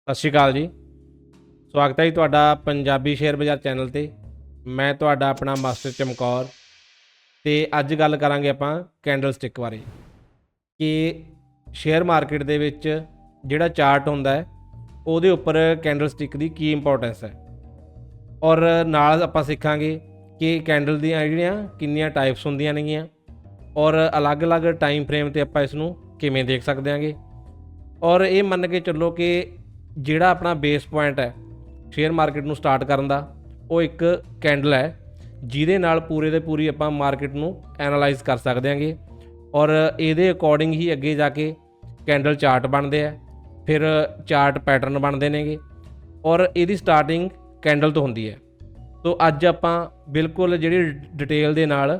ਸਤਿ ਸ਼੍ਰੀ ਅਕਾਲ ਜੀ। ਸਵਾਗਤ ਹੈ ਜੀ ਤੁਹਾਡਾ ਪੰਜਾਬੀ ਸ਼ੇਅਰ ਬਾਜ਼ਾਰ ਚੈਨਲ ਤੇ। ਮੈਂ ਤੁਹਾਡਾ ਆਪਣਾ ਮਾਸਟਰ ਚਮਕੌਰ ਤੇ ਅੱਜ ਗੱਲ ਕਰਾਂਗੇ ਆਪਾਂ ਕੈਂਡਲ ਸਟਿਕ ਬਾਰੇ ਕਿ ਸ਼ੇਅਰ ਮਾਰਕੀਟ ਦੇ ਵਿੱਚ ਜਿਹੜਾ ਚਾਰਟ ਹੁੰਦਾ ਹੈ ਉਹਦੇ ਉੱਪਰ ਕੈਂਡਲ ਸਟਿਕ ਦੀ ਕੀ ਇੰਪੋਰਟੈਂਸ ਹੈ, ਔਰ ਨਾਲ ਆਪਾਂ ਸਿੱਖਾਂਗੇ ਕਿ ਕੈਂਡਲ ਦੀਆਂ ਜਿਹੜੀਆਂ ਕਿੰਨੀਆਂ ਟਾਈਪਸ ਹੁੰਦੀਆਂ ਨੇਗੀਆਂ ਔਰ ਅਲੱਗ-ਅਲੱਗ ਟਾਈਮ ਫਰੇਮ ਤੇ ਆਪਾਂ ਇਸ ਨੂੰ ਕਿਵੇਂ ਦੇਖ ਸਕਦੇ ਹਾਂਗੇ। ਔਰ ਇਹ ਮੰਨ ਕੇ ਚੱਲੋ ਕਿ ਜਿਹੜਾ ਆਪਣਾ ਬੇਸ ਪੁਆਇੰਟ ਹੈ ਸ਼ੇਅਰ ਮਾਰਕੀਟ ਨੂੰ ਸਟਾਰਟ ਕਰਨ ਦਾ, ਉਹ ਇੱਕ ਕੈਂਡਲ ਹੈ ਜਿਹਦੇ ਨਾਲ ਪੂਰੇ ਦੇ ਪੂਰੀ ਆਪਾਂ ਮਾਰਕੀਟ ਨੂੰ ਐਨਾਲਾਈਜ਼ ਕਰ ਸਕਦੇ ਹਾਂਗੇ। ਔਰ ਇਹਦੇ ਅਕੋਰਡਿੰਗ ਹੀ ਅੱਗੇ ਜਾ ਕੇ ਕੈਂਡਲ ਚਾਰਟ ਬਣਦੇ ਆ, ਫਿਰ ਚਾਰਟ ਪੈਟਰਨ ਬਣਦੇ ਨੇਗੇ, ਔਰ ਇਹਦੀ ਸਟਾਰਟਿੰਗ ਕੈਂਡਲ ਤੋਂ ਹੁੰਦੀ ਹੈ। ਸੋ ਅੱਜ ਆਪਾਂ ਬਿਲਕੁਲ ਜਿਹੜੀ ਡਿਟੇਲ ਦੇ ਨਾਲ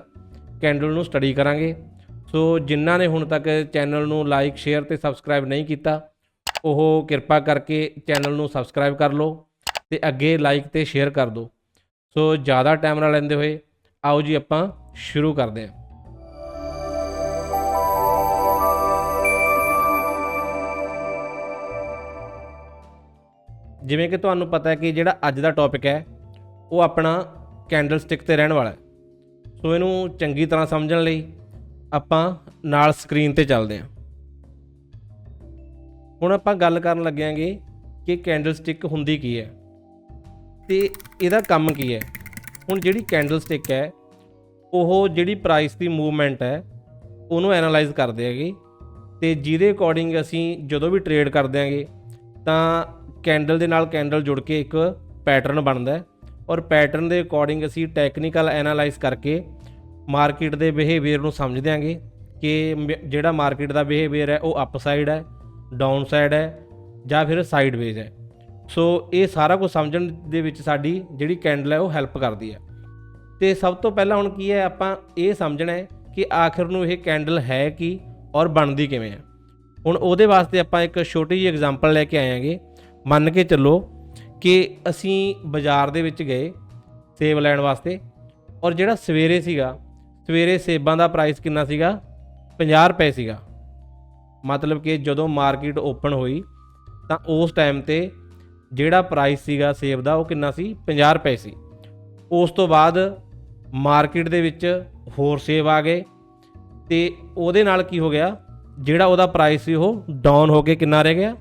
ਕੈਂਡਲ ਨੂੰ ਸਟੱਡੀ ਕਰਾਂਗੇ। ਸੋ ਜਿਨ੍ਹਾਂ ਨੇ ਹੁਣ ਤੱਕ ਚੈਨਲ ਨੂੰ ਲਾਈਕ, ਸ਼ੇਅਰ ਤੇ ਸਬਸਕ੍ਰਾਈਬ ਨਹੀਂ ਕੀਤਾ, ਉਹ ਕਿਰਪਾ ਕਰਕੇ ਚੈਨਲ ਨੂੰ ਸਬਸਕ੍ਰਾਈਬ ਕਰ ਲਓ ਤੇ ਅੱਗੇ ਲਾਈਕ ਤੇ ਸ਼ੇਅਰ ਕਰ ਦਿਓ। ਸੋ ਜ਼ਿਆਦਾ ਟਾਈਮ ਨਾ ਲੈਂਦੇ ਹੋਏ ਆਓ ਜੀ ਆਪਾਂ ਸ਼ੁਰੂ ਕਰਦੇ ਹਾਂ। ਜਿਵੇਂ ਕਿ ਤੁਹਾਨੂੰ ਪਤਾ ਹੈ ਕਿ ਜਿਹੜਾ ਅੱਜ ਦਾ ਟੌਪਿਕ ਹੈ ਉਹ ਆਪਣਾ ਕੈਂਡਲ ਸਟਿਕ ਤੇ ਰਹਿਣ ਵਾਲਾ ਹੈ। ਸੋ ਇਹਨੂੰ ਚੰਗੀ ਤਰ੍ਹਾਂ ਸਮਝਣ ਲਈ ਆਪਾਂ ਨਾਲ ਸਕਰੀਨ ਤੇ ਚੱਲਦੇ ਹਾਂ। ਹੁਣ ਆਪਾਂ ਗੱਲ ਕਰਨ ਲੱਗਿਆਂਗੇ ਕਿ ਕੈਂਡਲ ਸਟਿਕ ਹੁੰਦੀ ਕੀ ਹੈ ਤੇ ਇਹਦਾ ਕੰਮ ਕੀ ਹੈ। ਹੁਣ ਜਿਹੜੀ ਕੈਂਡਲ ਸਟਿਕ ਹੈ ਉਹ ਜਿਹੜੀ ਪ੍ਰਾਈਸ ਦੀ ਮੂਵਮੈਂਟ ਹੈ ਉਹਨੂੰ ਐਨਾਲਾਈਜ਼ ਕਰਦੇ ਹੈਗੇ, ਤੇ ਜਿਹਦੇ ਅਕੋਰਡਿੰਗ ਅਸੀਂ ਜਦੋਂ ਵੀ ਟਰੇਡ ਕਰਦੇ ਆਂਗੇ ਤਾਂ ਕੈਂਡਲ ਦੇ ਨਾਲ ਕੈਂਡਲ ਜੁੜ ਕੇ ਇੱਕ ਪੈਟਰਨ ਬਣਦਾ ਹੈ, ਔਰ ਪੈਟਰਨ ਦੇ ਅਕੋਰਡਿੰਗ ਅਸੀਂ ਟੈਕਨੀਕਲ ਐਨਾਲਾਈਜ਼ ਕਰਕੇ ਮਾਰਕੀਟ ਦੇ ਬਿਹੇਵੀਅਰ ਨੂੰ ਸਮਝਦੇ ਆਂਗੇ ਕਿ ਜਿਹੜਾ ਮਾਰਕੀਟ ਦਾ ਬਿਹੇਵੀਅਰ ਹੈ ਉਹ ਅਪ ਸਾਈਡ ਹੈ, ਡਾਊਨ ਸਾਈਡ ਹੈ ਜਾਂ ਫਿਰ ਸਾਈਡਵੇਜ਼ ਹੈ। ਸੋ ਇਹ ਸਾਰਾ ਕੁਝ ਸਮਝਣ ਦੇ ਵਿੱਚ ਸਾਡੀ ਜਿਹੜੀ ਕੈਂਡਲ ਹੈ ਉਹ ਹੈਲਪ ਕਰਦੀ ਹੈ। ਤੇ ਸਭ ਤੋਂ ਪਹਿਲਾਂ ਹੁਣ ਕੀ ਹੈ, ਆਪਾਂ ਇਹ ਸਮਝਣਾ ਹੈ ਕਿ ਆਖਿਰ ਨੂੰ ਇਹ ਕੈਂਡਲ ਹੈ ਕੀ ਔਰ ਬਣਦੀ ਕਿਵੇਂ ਹੈ। ਹੁਣ ਉਹਦੇ ਵਾਸਤੇ ਆਪਾਂ ਇੱਕ ਛੋਟੀ ਜਿਹੀ ਐਗਜ਼ਾਮਪਲ ਲੈ ਕੇ ਆਏਆਂਗੇ। ਮੰਨ ਕੇ ਚੱਲੋ ਕਿ ਅਸੀਂ ਬਾਜ਼ਾਰ ਦੇ ਵਿੱਚ ਗਏ ਸੇਬ ਲੈਣ ਵਾਸਤੇ, ਔਰ ਜਿਹੜਾ ਸਵੇਰੇ ਸੇਬਾਂ ਦਾ ਪ੍ਰਾਈਸ ਕਿੰਨਾ ਸੀਗਾ, 50 ਰੁਪਏ ਸੀਗਾ। ਮਤਲਬ ਕਿ ਜਦੋਂ ਮਾਰਕੀਟ ਓਪਨ ਹੋਈ ਤਾਂ ਉਸ ਟਾਈਮ ਤੇ ਜਿਹੜਾ ਪ੍ਰਾਈਸ ਸੀਗਾ ਸੇਬ ਦਾ ਉਹ ਕਿੰਨਾ ਸੀ, 50 ਰੁਪਏ ਸੀ। ਉਸ ਤੋਂ ਬਾਅਦ ਮਾਰਕੀਟ ਦੇ ਵਿੱਚ ਹੋਰ ਸੇਬ ਆ ਗਏ ਤੇ ਉਹਦੇ ਨਾਲ ਕੀ ਹੋ ਗਿਆ, ਜਿਹੜਾ ਉਹਦਾ ਪ੍ਰਾਈਸ ਸੀ ਉਹ ਡਾਊਨ ਹੋ ਕੇ ਕਿੰਨਾ ਰਹਿ ਗਿਆ,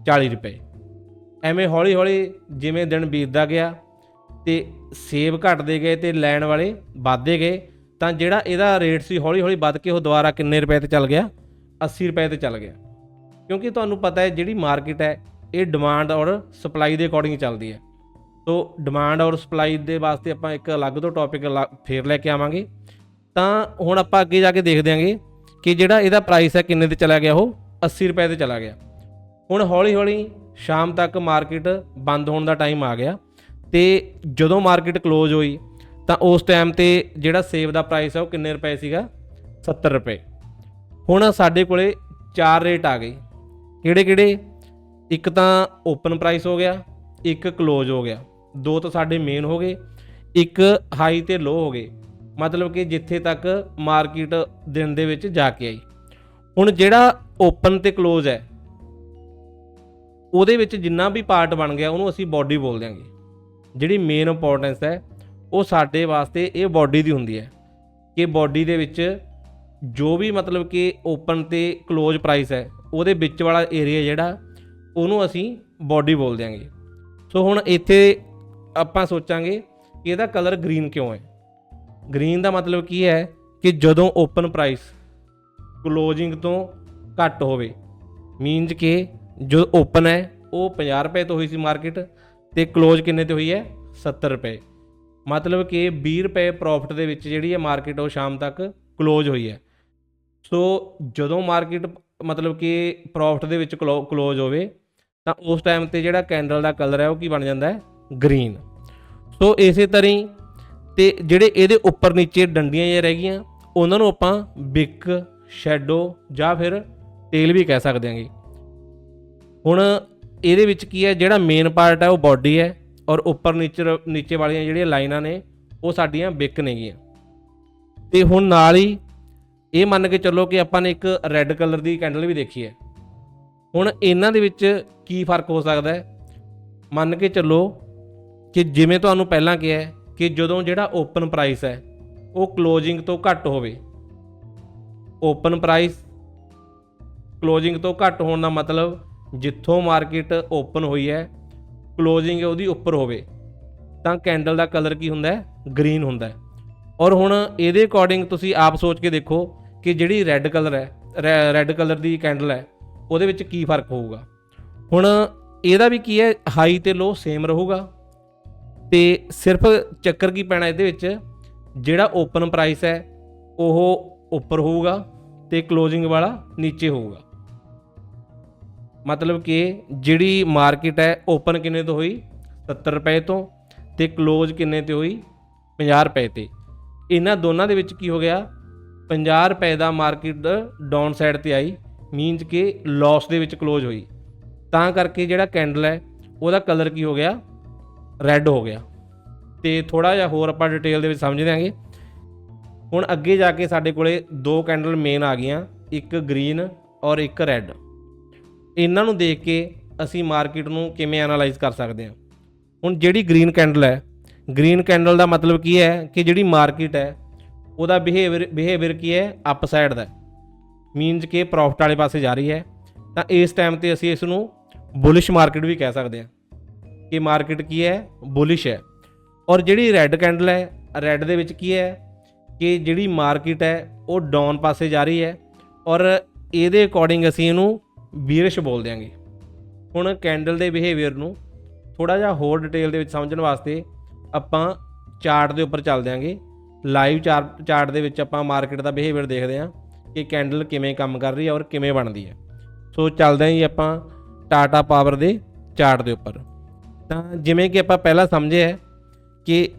40 ਰੁਪਏ। ਐਵੇਂ ਹੌਲੀ ਹੌਲੀ ਜਿਵੇਂ ਦਿਨ ਬੀਤਦਾ ਗਿਆ ਤੇ ਸੇਬ ਘਟਦੇ ਗਏ ਤੇ ਲੈਣ ਵਾਲੇ ਵੱਧਦੇ ਗਏ, ਤਾਂ ਜਿਹੜਾ ਇਹਦਾ ਰੇਟ ਸੀ ਹੌਲੀ ਹੌਲੀ ਵੱਧ ਕੇ ਉਹ ਦੁਬਾਰਾ ਕਿੰਨੇ ਰੁਪਏ ਤੇ ਚੱਲ ਗਿਆ, 80 ਰੁਪਏ ਤੇ ਚੱਲ ਗਿਆ। ਕਿਉਂਕਿ ਤੁਹਾਨੂੰ ਪਤਾ ਹੈ ਜਿਹੜੀ ਮਾਰਕੀਟ ਹੈ ਇਹ ਡਿਮਾਂਡ ਔਰ ਸਪਲਾਈ ਦੇ ਅਕੋਰਡਿੰਗ ਚੱਲਦੀ ਹੈ। ਸੋ ਡਿਮਾਂਡ ਔਰ ਸਪਲਾਈ ਦੇ ਵਾਸਤੇ ਆਪਾਂ ਇੱਕ ਅਲੱਗ ਤੋਂ ਟੌਪਿਕ ਫੇਰ ਲੈ ਕੇ ਆਵਾਂਗੇ। ਤਾਂ ਹੁਣ ਆਪਾਂ ਅੱਗੇ ਜਾ ਕੇ ਦੇਖਦੇ ਆਂਗੇ ਕਿ ਜਿਹੜਾ ਇਹਦਾ ਪ੍ਰਾਈਸ ਹੈ ਕਿੰਨੇ ਤੇ ਚਲਾ ਗਿਆ, ਉਹ 80 ਰੁਪਏ ਤੇ ਚਲਾ ਗਿਆ। ਹੁਣ ਹੌਲੀ ਹੌਲੀ ਸ਼ਾਮ ਤੱਕ ਮਾਰਕੀਟ ਬੰਦ ਹੋਣ ਦਾ ਟਾਈਮ ਆ ਗਿਆ, ਤੇ ਜਦੋਂ ਮਾਰਕੀਟ ਕਲੋਜ਼ ਹੋਈ ਤਾਂ ਉਸ ਟਾਈਮ ਤੇ ਜਿਹੜਾ ਸੇਬ ਦਾ ਪ੍ਰਾਈਸ ਹੈ ਉਹ ਕਿੰਨੇ ਰੁਪਏ ਸੀਗਾ, 70 ਰੁਪਏ। ਹੁਣ ਸਾਡੇ ਕੋਲੇ 4 ਰੇਟ ਆ ਗਏ। ਕਿਹੜੇ? ਇੱਕ ਤਾਂ ਓਪਨ ਪ੍ਰਾਈਸ ਹੋ ਗਿਆ, ਇੱਕ ਕਲੋਜ਼ ਹੋ ਗਿਆ, 2 ਤਾਂ ਸਾਡੇ ਮੇਨ ਹੋ ਗਏ, ਇੱਕ ਹਾਈ ਤੇ ਲੋ ਹੋ ਗਏ। ਮਤਲਬ ਕਿ ਜਿੱਥੇ ਤੱਕ ਮਾਰਕੀਟ ਦਿਨ ਦੇ ਵਿੱਚ ਜਾ ਕੇ ਆਈ। ਹੁਣ ਜਿਹੜਾ ਓਪਨ ਤੇ ਕਲੋਜ਼ ਹੈ ਉਹਦੇ ਵਿੱਚ ਜਿੰਨਾ ਵੀ ਪਾਰਟ ਬਣ ਗਿਆ ਉਹਨੂੰ ਅਸੀਂ ਬਾਡੀ ਬੋਲ ਦਿਆਂਗੇ। ਜਿਹੜੀ ਮੇਨ ਇੰਪੋਰਟੈਂਸ ਹੈ ਉਹ ਸਾਡੇ ਵਾਸਤੇ ਇਹ ਬਾਡੀ ਦੀ ਹੁੰਦੀ ਹੈ ਕਿ ਬਾਡੀ ਦੇ ਵਿੱਚ ਜੋ ਵੀ ਮਤਲਬ ਕਿ ਓਪਨ ਤੇ ਕਲੋਜ਼ ਪ੍ਰਾਈਸ ਹੈ ਉਹਦੇ ਵਿੱਚ ਵਾਲਾ ਏਰੀਆ ਜਿਹੜਾ ਉਹਨੂੰ ਅਸੀਂ ਬਾਡੀ ਬੋਲ ਦਿਆਂਗੇ। ਸੋ ਹੁਣ ਇੱਥੇ ਆਪਾਂ ਸੋਚਾਂਗੇ ਕਿ ਇਹਦਾ ਕਲਰ ਗ੍ਰੀਨ ਕਿਉਂ ਹੈ। ਗ੍ਰੀਨ ਦਾ ਮਤਲਬ ਕੀ ਹੈ ਕਿ ਜਦੋਂ ਓਪਨ ਪ੍ਰਾਈਸ ਕਲੋਜ਼ਿੰਗ ਤੋਂ ਘੱਟ ਹੋਵੇ, ਮੀਨਜ਼ ਕਿ ਜੋ ਓਪਨ ਹੈ ਉਹ 50 ਰੁਪਏ ਤੋਂ ਹੋਈ ਸੀ ਮਾਰਕੀਟ ਤੇ ਕਲੋਜ਼ ਕਿੰਨੇ ਤੇ ਹੋਈ ਹੈ, 70 ਰੁਪਏ। ਮਤਲਬ ਕਿ 20 ਰੁਪਏ ਪ੍ਰੋਫਿਟ ਦੇ ਵਿੱਚ ਜਿਹੜੀ ਹੈ ਮਾਰਕੀਟ ਉਹ ਸ਼ਾਮ ਤੱਕ ਕਲੋਜ਼ ਹੋਈ ਹੈ। ਸੋ ਜਦੋਂ ਮਾਰਕੀਟ ਮਤਲਬ ਕਿ ਪ੍ਰੋਫਿਟ ਦੇ ਵਿੱਚ ਕਲੋਜ਼ ਹੋਵੇ ਤਾਂ ਉਸ ਟਾਈਮ ਤੇ ਜਿਹੜਾ ਕੈਂਡਲ ਦਾ ਕਲਰ ਹੈ ਉਹ ਕੀ ਬਣ ਜਾਂਦਾ ਹੈ, ਗ੍ਰੀਨ। ਸੋ ਇਸੇ ਤਰ੍ਹਾਂ ਤੇ ਜਿਹੜੇ ਇਹਦੇ ਉੱਪਰ ਨੀਚੇ ਡੰਡੀਆਂ ਜਿਹੀਆਂ ਰਹਿ ਗਈਆਂ ਉਹਨਾਂ ਨੂੰ ਆਪਾਂ ਵਿਕ, ਸ਼ੈਡੋ ਜਾਂ ਫਿਰ ਟੇਲ ਵੀ ਕਹਿ ਸਕਦੇ ਹਾਂਗੇ। ਹੁਣ ਇਹਦੇ ਵਿੱਚ ਕੀ ਹੈ, ਜਿਹੜਾ ਮੇਨ ਪਾਰਟ ਹੈ ਉਹ ਬਾਡੀ ਹੈ, ਔਰ ਉੱਪਰ ਨੀਚੇ ਵਾਲੀਆਂ ਜਿਹੜੀਆਂ ਲਾਈਨਾਂ ਨੇ ਉਹ ਸਾਡੀਆਂ ਵਿਕ ਨੇਗੀਆਂ। ਤੇ ਹੁਣ ਨਾਲ ਹੀ ਇਹ ਮੰਨ ਕੇ ਚੱਲੋ ਕਿ ਆਪਾਂ ਨੇ ਇੱਕ ਰੈੱਡ ਕਲਰ ਦੀ ਕੈਂਡਲ ਵੀ ਦੇਖੀ ਹੈ। ਹੁਣ ਇਹਨਾਂ ਦੇ ਵਿੱਚ ਕੀ ਫਰਕ ਹੋ ਸਕਦਾ ਹੈ? ਮੰਨ ਕੇ ਚੱਲੋ ਕਿ ਜਿਵੇਂ ਤੁਹਾਨੂੰ ਪਹਿਲਾਂ ਕਿਹਾ ਹੈ ਕਿ ਜਦੋਂ ਜਿਹੜਾ ਓਪਨ ਪ੍ਰਾਈਸ ਹੈ ਉਹ ਕਲੋਜ਼ਿੰਗ ਤੋਂ ਘੱਟ ਹੋਵੇ, ਓਪਨ ਪ੍ਰਾਈਸ ਕਲੋਜ਼ਿੰਗ ਤੋਂ ਘੱਟ ਹੋਣ ਦਾ ਮਤਲਬ ਜਿੱਥੋਂ ਮਾਰਕੀਟ ਓਪਨ ਹੋਈ ਹੈ ਕਲੋਜ਼ਿੰਗ ਉਹਦੀ ਉੱਪਰ ਹੋਵੇ ਤਾਂ ਕੈਂਡਲ ਦਾ ਕਲਰ ਕੀ ਹੁੰਦਾ ਹੈ? ਗ੍ਰੀਨ ਹੁੰਦਾ ਹੈ। ਔਰ ਹੁਣ ਇਹਦੇ ਅਕੋਰਡਿੰਗ ਤੁਸੀਂ ਆਪ ਸੋਚ ਕੇ ਦੇਖੋ ਕਿ ਜਿਹੜੀ ਰੈੱਡ ਕਲਰ ਹੈ, ਰੈੱਡ ਕਲਰ ਦੀ ਕੈਂਡਲ ਹੈ, ਉਹਦੇ ਵਿੱਚ ਕੀ ਫਰਕ ਹੋਊਗਾ। ਹੁਣ ਇਹਦਾ ਵੀ ਕੀ ਹੈ, ਹਾਈ ਤੇ ਲੋ ਸੇਮ ਰਹੂਗਾ ਤੇ ਸਿਰਫ ਚੱਕਰ ਕੀ ਪੈਣਾ ਇਹਦੇ ਵਿੱਚ, ਜਿਹੜਾ ਓਪਨ ਪ੍ਰਾਈਸ ਹੈ ਉਹ ਉੱਪਰ ਹੋਊਗਾ ਤੇ ਕਲੋਜ਼ਿੰਗ ਵਾਲਾ ਨੀਚੇ ਹੋਊਗਾ। ਮਤਲਬ ਕਿ ਜਿਹੜੀ ਮਾਰਕੀਟ ਹੈ ਓਪਨ ਕਿੰਨੇ ਤੋਂ ਹੋਈ? 70 ਰੁਪਏ ਤੋਂ, ਤੇ ਕਲੋਜ਼ ਕਿੰਨੇ ਤੇ ਹੋਈ? 50 ਰੁਪਏ ਤੇ। ਇਹਨਾਂ ਦੋਨਾਂ ਦੇ ਵਿੱਚ ਕੀ ਹੋ ਗਿਆ? 50 ਰੁਪਏ ਦਾ ਮਾਰਕੀਟ ਡਾਊਨ ਸਾਈਡ ਤੇ ਆਈ, ਮੀਨਸ ਕਿ ਲਾਸ ਦੇ ਵਿੱਚ ਕਲੋਜ਼ ਹੋਈ, ਤਾਂ ਕਰਕੇ ਜਿਹੜਾ ਕੈਂਡਲ ਹੈ ਉਹਦਾ ਕਲਰ ਕੀ ਹੋ ਗਿਆ? ਰੈੱਡ ਹੋ ਗਿਆ। ਤੇ ਥੋੜਾ ਜਿਹਾ ਹੋਰ ਆਪਾਂ ਡਿਟੇਲ ਦੇ ਵਿੱਚ ਸਮਝ ਦਿਆਂਗੇ। ਹੁਣ ਅੱਗੇ ਜਾ ਕੇ ਸਾਡੇ ਕੋਲੇ ਦੋ ਕੈਂਡਲ ਮੇਨ ਆ ਗਈਆਂ, ਇੱਕ ਗ੍ਰੀਨ ਔਰ ਇੱਕ ਰੈੱਡ। ਇਹਨਾਂ ਨੂੰ ਦੇਖ ਕੇ ਅਸੀਂ ਮਾਰਕੀਟ ਨੂੰ ਕਿਵੇਂ ਐਨਾਲਾਈਜ਼ ਕਰ ਸਕਦੇ ਹਾਂ? ਹੁਣ ਜਿਹੜੀ ਗ੍ਰੀਨ ਕੈਂਡਲ ਹੈ, ਗ੍ਰੀਨ ਕੈਂਡਲ ਦਾ ਮਤਲਬ ਕੀ ਹੈ ਕਿ ਜਿਹੜੀ ਮਾਰਕੀਟ ਹੈ ਉਹਦਾ ਬਿਹੇਵੀਅਰ ਕੀ ਹੈ? ਅਪ ਸਾਈਡ ਦਾ, ਮੀਨਸ ਕਿ ਪ੍ਰੋਫਿਟ ਵਾਲੇ ਪਾਸੇ ਜਾ ਰਹੀ ਹੈ। ਤਾਂ ਇਸ ਟਾਈਮ ਤੇ ਅਸੀਂ ਇਸ ਨੂੰ ਬੁਲਿਸ਼ ਮਾਰਕੀਟ ਵੀ ਕਹਿ ਸਕਦੇ ਹਾਂ ਕਿ ਮਾਰਕੀਟ ਕੀ ਹੈ? ਬੁਲਿਸ਼ ਹੈ। ਔਰ ਜਿਹੜੀ ਰੈੱਡ ਕੈਂਡਲ ਹੈ, ਰੈੱਡ ਦੇ ਵਿੱਚ ਕੀ ਹੈ ਕਿ ਜਿਹੜੀ ਮਾਰਕੀਟ ਹੈ ਉਹ ਡਾਊਨ ਪਾਸੇ ਜਾ ਰਹੀ ਹੈ ਔਰ ਇਹਦੇ ਅਕੋਰਡਿੰਗ ਅਸੀਂ ਇਹਨੂੰ ਬੀਅਰਿਸ਼ ਬੋਲ ਦਿਆਂਗੇ। ਹੁਣ ਕੈਂਡਲ ਦੇ ਬਿਹੇਵੀਅਰ ਨੂੰ ਥੋੜਾ ਜਿਹਾ ਹੋਰ ਡਿਟੇਲ ਦੇ ਵਿੱਚ ਸਮਝਣ ਵਾਸਤੇ ਆਪਾਂ ਚਾਰਟ ਦੇ ਉੱਪਰ ਚੱਲ ਦਿਆਂਗੇ। ਲਾਈਵ ਚਾਰਟ ਦੇ ਵਿੱਚ ਆਪਾਂ ਮਾਰਕੀਟ ਦਾ ਬਿਹੇਵੀਅਰ ਦੇਖਦੇ ਹਾਂ ਕਿ ਕੈਂਡਲ ਕਿਵੇਂ ਕੰਮ ਕਰ ਰਹੀ ਹੈ ਔਰ ਕਿਵੇਂ ਬਣਦੀ ਹੈ। ਸੋ ਚੱਲਦੇ ਹਾਂ ਜੀ ਆਪਾਂ ਟਾਟਾ ਪਾਵਰ ਦੇ ਚਾਰਟ ਦੇ ਉੱਪਰ। ਤਾਂ ਜਿਵੇਂ ਕਿ ਆਪਾਂ ਪਹਿਲਾਂ ਸਮਝਿਆ ਹੈ ਕਿ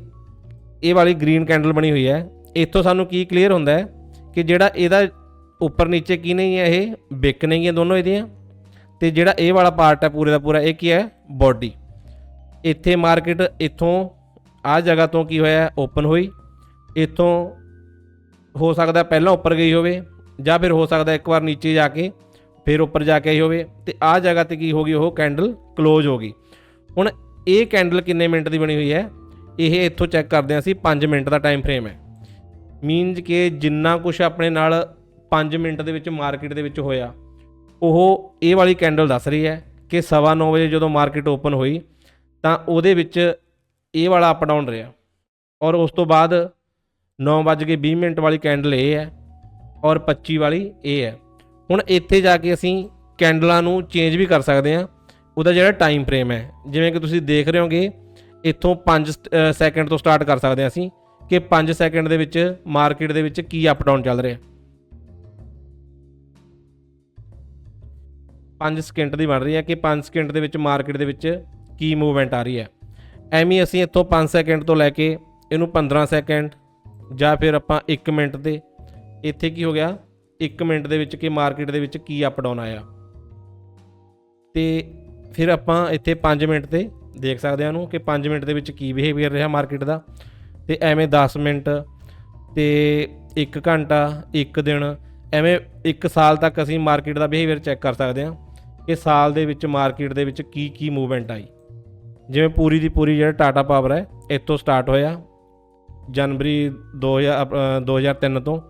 ਇਹ ਵਾਲੀ ਗ੍ਰੀਨ ਕੈਂਡਲ ਬਣੀ ਹੋਈ ਹੈ, ਇੱਥੋਂ ਸਾਨੂੰ ਕੀ ਕਲੀਅਰ ਹੁੰਦਾ ਹੈ ਕਿ ਜਿਹੜਾ ਇਹਦਾ ਉੱਪਰ ਨੀਚੇ ਕੀ ਨਹੀਂ ਹੈ, ਇਹ ਵਿਕ ਨਹੀਂ ਹੈ ਦੋਨੋਂ ਇਹਦੀਆਂ, ਤੇ ਜਿਹੜਾ ਇਹ ਵਾਲਾ ਪਾਰਟ ਹੈ ਪੂਰੇ ਦਾ ਪੂਰਾ ਇਹ ਕੀ ਹੈ? ਬੋਡੀ। ਇੱਥੇ ਮਾਰਕੀਟ ਇੱਥੋਂ ਆਹ ਜਗ੍ਹਾ ਤੋਂ ਕੀ ਹੋਇਆ? ਓਪਨ ਹੋਈ। ਇੱਥੋਂ ਹੋ ਸਕਦਾ ਪਹਿਲਾਂ ਉੱਪਰ ਗਈ ਹੋਵੇ ਜਾਂ ਫਿਰ ਹੋ ਸਕਦਾ ਇੱਕ ਵਾਰ ਨੀਚੇ ਜਾ ਕੇ ਫਿਰ ਉੱਪਰ ਜਾ ਕੇ ਆਈ ਹੋਵੇ, ਤੇ ਆਹ ਜਗ੍ਹਾ ਤੇ ਕੀ ਹੋ ਗਈ? ਉਹ ਕੈਂਡਲ ਕਲੋਜ਼ ਹੋ ਗਈ। ਹੁਣ ਇਹ ਕੈਂਡਲ ਕਿੰਨੇ ਮਿੰਟ ਦੀ ਬਣੀ ਹੋਈ ਹੈ? ਇਹ ਇੱਥੋਂ ਚੈੱਕ ਕਰਦੇ ਹਾਂ ਅਸੀਂ, 5 ਮਿੰਟ ਦਾ ਟਾਈਮ ਫਰੇਮ ਹੈ। ਮੀਨਸ ਕਿ ਜਿੰਨਾ ਕੁਛ ਆਪਣੇ ਨਾਲ 5 ਮਿੰਟ ਦੇ ਵਿੱਚ ਮਾਰਕੀਟ ਦੇ ਵਿੱਚ ਹੋਇਆ ਉਹ ਇਹ ਵਾਲੀ ਕੈਂਡਲ ਦੱਸ ਰਹੀ ਹੈ ਕਿ 9:15 ਵਜੇ ਜਦੋਂ ਮਾਰਕੀਟ ਓਪਨ ਹੋਈ ਤਾਂ ਉਹਦੇ ਵਿੱਚ ਇਹ ਵਾਲਾ ਅਪ ਡਾਊਨ ਰਿਹਾ, ਔਰ ਉਸ ਤੋਂ ਬਾਅਦ 9:20 ਵਾਲੀ ਕੈਂਡਲ ਇਹ ਹੈ ਔਰ 25 ਵਾਲੀ ਇਹ ਹੈ। ਹੁਣ ਇੱਥੇ ਜਾ ਕੇ ਅਸੀਂ ਕੈਂਡਲਾਂ ਨੂੰ ਚੇਂਜ ਵੀ ਕਰ ਸਕਦੇ ਹਾਂ, ਉਹਦਾ ਜਿਹੜਾ ਟਾਈਮ ਫਰੇਮ ਹੈ। ਜਿਵੇਂ ਕਿ ਤੁਸੀਂ ਦੇਖ ਰਹੇ ਹੋਗੇ ਇੱਥੋਂ 5 ਸੈਕਿੰਡ ਤੋਂ ਸਟਾਰਟ ਕਰ ਸਕਦੇ ਹਾਂ ਅਸੀਂ ਕਿ 5 ਸੈਕਿੰਡ ਦੇ ਵਿੱਚ ਮਾਰਕੀਟ ਦੇ ਵਿੱਚ ਕੀ ਅਪ ਡਾਊਨ ਚੱਲ ਰਿਹਾ। 5 ਸਕਿੰਟ ਦੀ ਬਣ ਰਹੀ ਹੈ ਕਿ 5 ਸਕਿੰਟ ਦੇ ਵਿੱਚ ਮਾਰਕੀਟ ਦੇ ਵਿੱਚ ਕੀ ਮੂਵਮੈਂਟ ਆ ਰਹੀ ਹੈ। ਐਵੇਂ ਅਸੀਂ ਇੱਥੋਂ 5 ਸੈਕਿੰਡ ਤੋਂ ਲੈ ਕੇ ਇਹਨੂੰ 15 ਸੈਕਿੰਡ ਜਾਂ ਫਿਰ ਆਪਾਂ 1 ਮਿੰਟ ਤੇ ਇੱਥੇ ਕੀ ਹੋ ਗਿਆ 1 ਮਿੰਟ ਦੇ ਵਿੱਚ ਕਿ ਮਾਰਕੀਟ ਦੇ ਵਿੱਚ ਕੀ ਅਪ ਡਾਊਨ ਆਇਆ, ਤੇ ਫਿਰ ਆਪਾਂ ਇੱਥੇ 5 ਮਿੰਟ ਤੇ ਦੇਖ ਸਕਦੇ ਹਾਂ ਨੂੰ ਕਿ 5 ਮਿੰਟ ਦੇ ਵਿੱਚ ਕੀ ਬਿਹੇਵੀਅਰ ਰਿਹਾ ਮਾਰਕੀਟ ਦਾ, ਤੇ ਐਵੇਂ 10 ਮਿੰਟ ਤੇ 1 ਘੰਟਾ 1 ਦਿਨ, ਐਵੇਂ 1 ਸਾਲ ਤੱਕ ਅਸੀਂ ਮਾਰਕੀਟ ਦਾ ਬਿਹੇਵੀਅਰ ਚੈੱਕ ਕਰ ਸਕਦੇ ਹਾਂ ਕਿ ਸਾਲ ਦੇ ਵਿੱਚ ਮਾਰਕੀਟ ਦੇ ਵਿੱਚ ਕੀ ਮੂਵਮੈਂਟ ਆਈ। ਜਿਵੇਂ ਪੂਰੀ ਦੀ ਪੂਰੀ ਜਿਹੜਾ ਟਾਟਾ ਪਾਵਰ ਹੈ ਇੱਥੋਂ ਸਟਾਰਟ ਹੋਇਆ ਜਨਵਰੀ 2003 ਤੋਂ,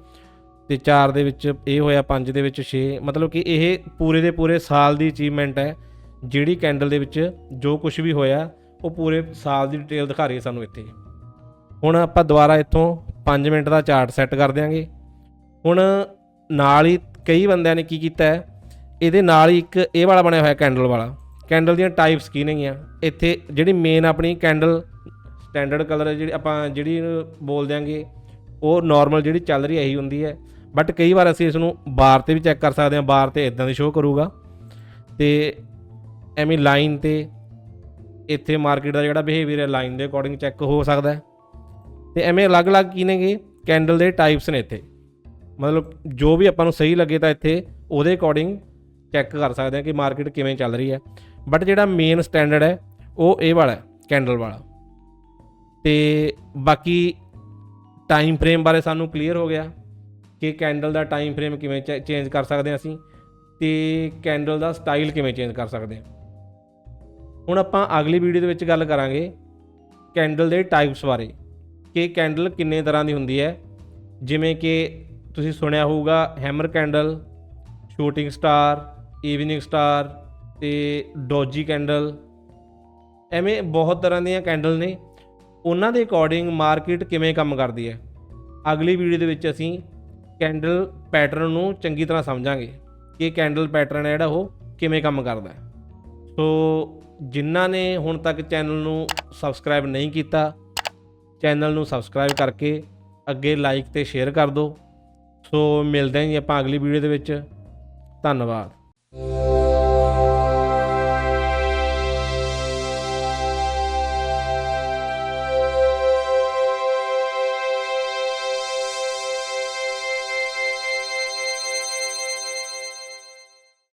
ਤੇ 4 ਦੇ ਵਿੱਚ ਇਹ ਹੋਇਆ, 5 ਦੇ ਵਿੱਚ 6, ਮਤਲਬ ਕਿ ਇਹ ਪੂਰੇ ਦੇ ਪੂਰੇ ਸਾਲ ਦੀ ਅਚੀਵਮੈਂਟ ਹੈ। ਜਿਹੜੀ ਕੈਂਡਲ ਦੇ ਵਿੱਚ ਜੋ ਕੁਝ ਵੀ ਹੋਇਆ ਉਹ ਪੂਰੇ ਸਾਲ ਦੀ ਡਿਟੇਲ ਦਿਖਾ ਰਹੀ ਹੈ ਸਾਨੂੰ ਇੱਥੇ। ਹੁਣ ਆਪਾਂ ਦੁਬਾਰਾ ਇੱਥੋਂ 5 ਮਿੰਟ ਦਾ ਚਾਰਟ ਸੈੱਟ ਕਰ ਦਿਆਂਗੇ। ਹੁਣ ਨਾਲ ਹੀ ਕਈ ਬੰਦਿਆਂ ਨੇ ਕੀ ਕੀਤਾ ਹੈ, ਇਹਦੇ ਨਾਲ ਹੀ ਇੱਕ ਇਹ ਵਾਲਾ ਬਣਿਆ ਹੋਇਆ ਕੈਂਡਲ ਵਾਲਾ। ਕੈਂਡਲ ਦੀਆਂ ਟਾਈਪਸ ਕੀ ਨੇਗੀਆਂ ਇੱਥੇ? ਜਿਹੜੀ ਮੇਨ ਆਪਣੀ ਕੈਂਡਲ ਸਟੈਂਡਰਡ ਕਲਰ ਜਿਹੜੀ ਆਪਾਂ ਜਿਹੜੀ ਬੋਲ ਦਿਆਂਗੇ ਉਹ ਨਾਰਮਲ ਜਿਹੜੀ ਚੱਲ ਰਹੀ ਇਹੀ ਹੁੰਦੀ ਹੈ, ਬਟ ਕਈ ਵਾਰ ਅਸੀਂ ਇਸ ਨੂੰ ਬਾਰ 'ਤੇ ਵੀ ਚੈੱਕ ਕਰ ਸਕਦੇ ਹਾਂ। ਬਾਰ 'ਤੇ ਇਦਾਂ ਦੀ ਸ਼ੋਅ ਕਰੂਗਾ, ਤੇ ਐਵੇਂ ਲਾਈਨ 'ਤੇ ਇੱਥੇ ਮਾਰਕੀਟ ਦਾ ਜਿਹੜਾ ਬਿਹੇਵੀਅਰ ਹੈ ਲਾਈਨ ਦੇ ਅਕੋਰਡਿੰਗ ਚੈੱਕ ਹੋ ਸਕਦਾ ਹੈ। ਤੇ ਐਵੇਂ ਅਲੱਗ-ਅਲੱਗ ਕੀ ਨੇਗੇ ਕੈਂਡਲ ਦੇ ਟਾਈਪਸ ਨੇ ਇੱਥੇ, ਮਤਲਬ ਜੋ ਵੀ ਆਪਾਂ ਨੂੰ ਸਹੀ ਲੱਗੇ ਤਾਂ ਇੱਥੇ ਉਹਦੇ ਅਕੋਰਡਿੰਗ ਚੈੱਕ ਕਰ ਸਕਦੇ ਹਾਂ ਕਿ ਮਾਰਕੀਟ ਕਿਵੇਂ ਚੱਲ ਰਹੀ ਹੈ। ਬਟ ਜਿਹੜਾ ਮੇਨ ਸਟੈਂਡਰਡ ਹੈ ਉਹ ਇਹ ਵਾਲਾ ਕੈਂਡਲ ਵਾਲਾ। ਤੇ ਬਾਕੀ ਟਾਈਮ ਫਰੇਮ ਬਾਰੇ ਸਾਨੂੰ ਕਲੀਅਰ ਹੋ ਗਿਆ ਕਿ ਕੈਂਡਲ ਦਾ ਟਾਈਮ ਫਰੇਮ ਕਿਵੇਂ ਚੇਂਜ ਕਰ ਸਕਦੇ ਹਾਂ ਅਸੀਂ। ਤੇ ਕੈਂਡਲ ਦਾ ਸਟਾਈਲ ਕਿਵੇਂ ਚੇਂਜ ਕਰ ਸਕਦੇ ਹਾਂ। ਹੁਣ ਆਪਾਂ ਅਗਲੀ ਵੀਡੀਓ ਦੇ ਵਿੱਚ ਗੱਲ ਕਰਾਂਗੇ ਕੈਂਡਲ ਦੇ ਟਾਈਪਸ ਬਾਰੇ ਕਿ ਕੈਂਡਲ ਕਿੰਨੇ ਤਰ੍ਹਾਂ ਦੀ ਹੁੰਦੀ ਹੈ। ਜਿਵੇਂ ਕਿ ਤੁਸੀਂ ਸੁਣਿਆ ਹੋਊਗਾ hammer candle, shooting star, evening star ਤੇ ਡੋਜੀ ਕੈਂਡਲ, ਐਵੇਂ ਬਹੁਤ ਤਰ੍ਹਾਂ ਦੀਆਂ ਕੈਂਡਲ ਨੇ। ਉਹਨਾਂ ਦੇ ਅਕੋਰਡਿੰਗ ਮਾਰਕੀਟ ਕਿਵੇਂ ਕੰਮ ਕਰਦੀ ਹੈ, ਅਗਲੀ ਵੀਡੀਓ ਦੇ ਵਿੱਚ ਅਸੀਂ ਕੈਂਡਲ ਪੈਟਰਨ ਨੂੰ ਚੰਗੀ ਤਰ੍ਹਾਂ ਸਮਝਾਂਗੇ ਕਿ ਕੈਂਡਲ ਪੈਟਰਨ ਹੈ ਜਿਹੜਾ ਉਹ ਕਿਵੇਂ ਕੰਮ ਕਰਦਾ ਹੈ। ਸੋ ਜਿਨ੍ਹਾਂ ਨੇ ਹੁਣ ਤੱਕ ਚੈਨਲ ਨੂੰ ਸਬਸਕ੍ਰਾਈਬ ਨਹੀਂ ਕੀਤਾ, ਚੈਨਲ ਨੂੰ ਸਬਸਕ੍ਰਾਈਬ ਕਰਕੇ ਅੱਗੇ ਲਾਈਕ ਤੇ ਸ਼ੇਅਰ ਕਰ ਦਿਓ। ਸੋ ਮਿਲਦੇ ਹਾਂ ਜੀ ਆਪਾਂ ਅਗਲੀ ਵੀਡੀਓ ਦੇ ਵਿੱਚ। ਧੰਨਵਾਦ।